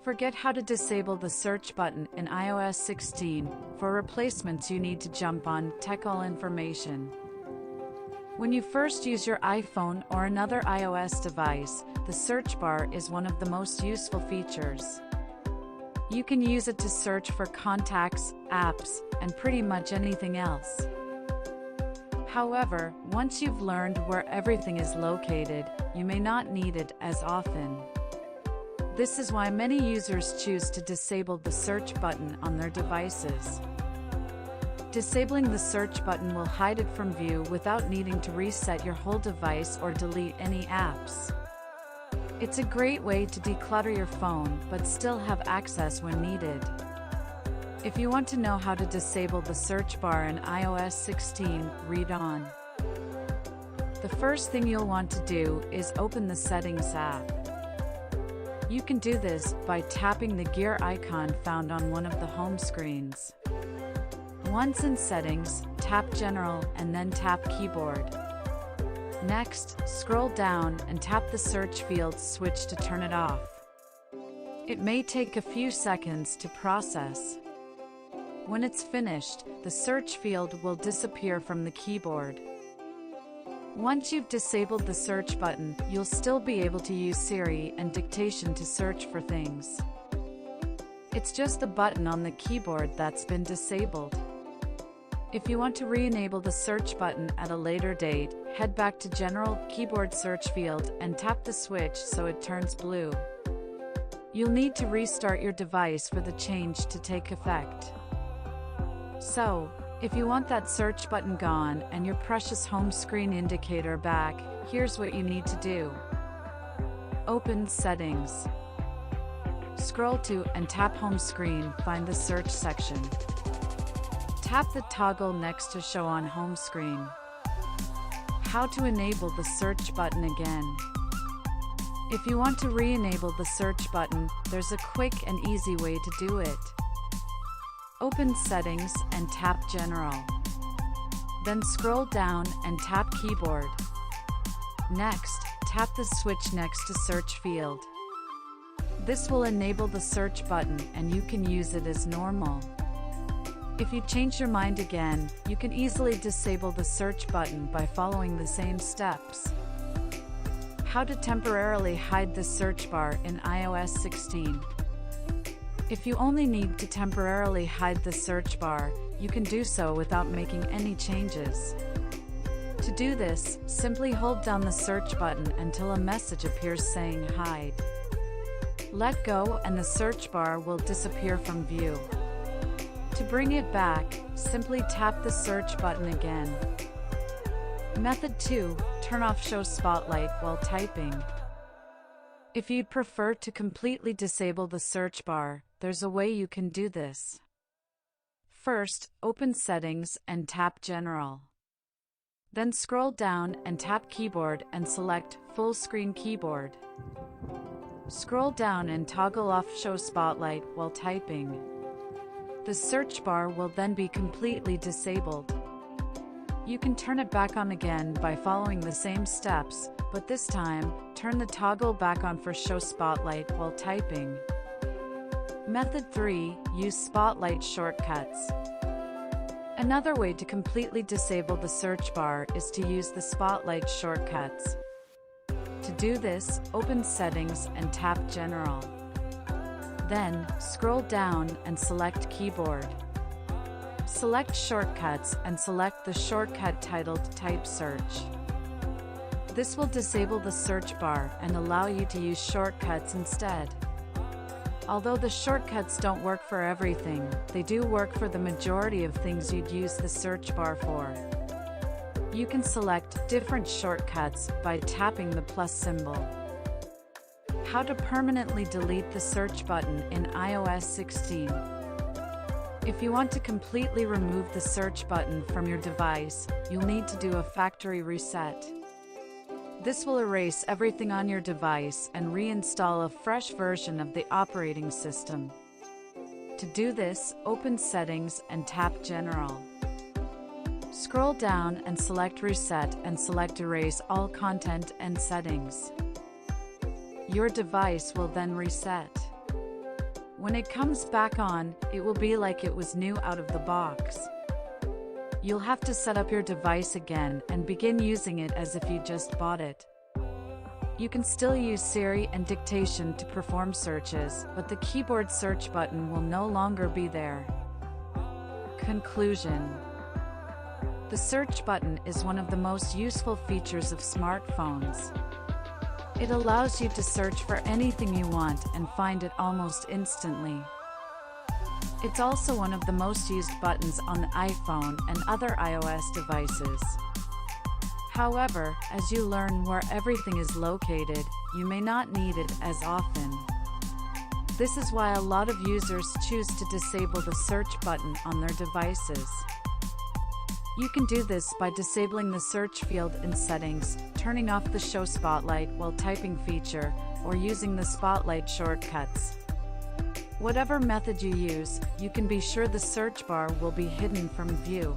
Forget how to disable the search button in iOS 16. For replacements, you need to jump on Tittle information. When you first use your iPhone or another iOS device, the search bar is one of the most useful features. You can use it to search for contacts, apps, and pretty much anything else. However, once you've learned where everything is located, you may not need it as often. This is why many users choose to disable the search button on their devices. Disabling the search button will hide it from view without needing to reset your whole device or delete any apps. It's a great way to declutter your phone but still have access when needed. If you want to know how to disable the search bar in iOS 16, read on. The first thing you'll want to do is open the Settings app. You can do this by tapping the gear icon found on one of the home screens. Once in Settings, tap General and then tap Keyboard. Next, scroll down and tap the search field switch to turn it off. It may take a few seconds to process. When it's finished, the search field will disappear from the keyboard. Once you've disabled the search button, you'll still be able to use Siri and dictation to search for things. It's just the button on the keyboard that's been disabled. If you want to re-enable the search button at a later date, head back to General, Keyboard Search field and tap the switch so it turns blue. You'll need to restart your device for the change to take effect. So, if you want that search button gone and your precious home screen indicator back, here's what you need to do. Open Settings. Scroll to and tap Home Screen, find the search section. Tap the toggle next to Show on Home Screen. How to enable the search button again. If you want to re-enable the search button, there's a quick and easy way to do it. Open Settings and tap General. Then scroll down and tap Keyboard. Next, tap the switch next to Search field. This will enable the search button and you can use it as normal. If you change your mind again, you can easily disable the search button by following the same steps. How to temporarily hide the search bar in iOS 16. If you only need to temporarily hide the search bar, you can do so without making any changes. To do this, simply hold down the search button until a message appears saying Hide. Let go and the search bar will disappear from view. To bring it back, simply tap the search button again. Method 2. Turn off Show Spotlight while typing. If you'd prefer to completely disable the search bar, there's a way you can do this. First, open Settings and tap General. Then scroll down and tap Keyboard and select Full Screen Keyboard. Scroll down and toggle off Show Spotlight while typing. The search bar will then be completely disabled. You can turn it back on again by following the same steps, but this time, turn the toggle back on for Show Spotlight while typing. Method 3. Use Spotlight shortcuts. Another way to completely disable the search bar is to use the Spotlight shortcuts. To do this, open Settings and tap General. Then, scroll down and select Keyboard. Select Shortcuts and select the shortcut titled Type Search. This will disable the search bar and allow you to use shortcuts instead. Although the shortcuts don't work for everything, they do work for the majority of things you'd use the search bar for. You can select different shortcuts by tapping the plus symbol. How to permanently delete the search button in iOS 16. If you want to completely remove the search button from your device, you'll need to do a factory reset. This will erase everything on your device and reinstall a fresh version of the operating system. To do this, open Settings and tap General. Scroll down and select Reset and select Erase all content and settings. Your device will then reset. When it comes back on, it will be like it was new out of the box. You'll have to set up your device again and begin using it as if you just bought it. You can still use Siri and dictation to perform searches, but the keyboard search button will no longer be there. Conclusion: the search button is one of the most useful features of smartphones. It allows you to search for anything you want and find it almost instantly. It's also one of the most used buttons on the iPhone and other iOS devices. However, as you learn where everything is located, you may not need it as often. This is why a lot of users choose to disable the search button on their devices. You can do this by disabling the search field in settings, turning off the show spotlight while typing feature, or using the spotlight shortcuts. Whatever method you use, you can be sure the search bar will be hidden from view.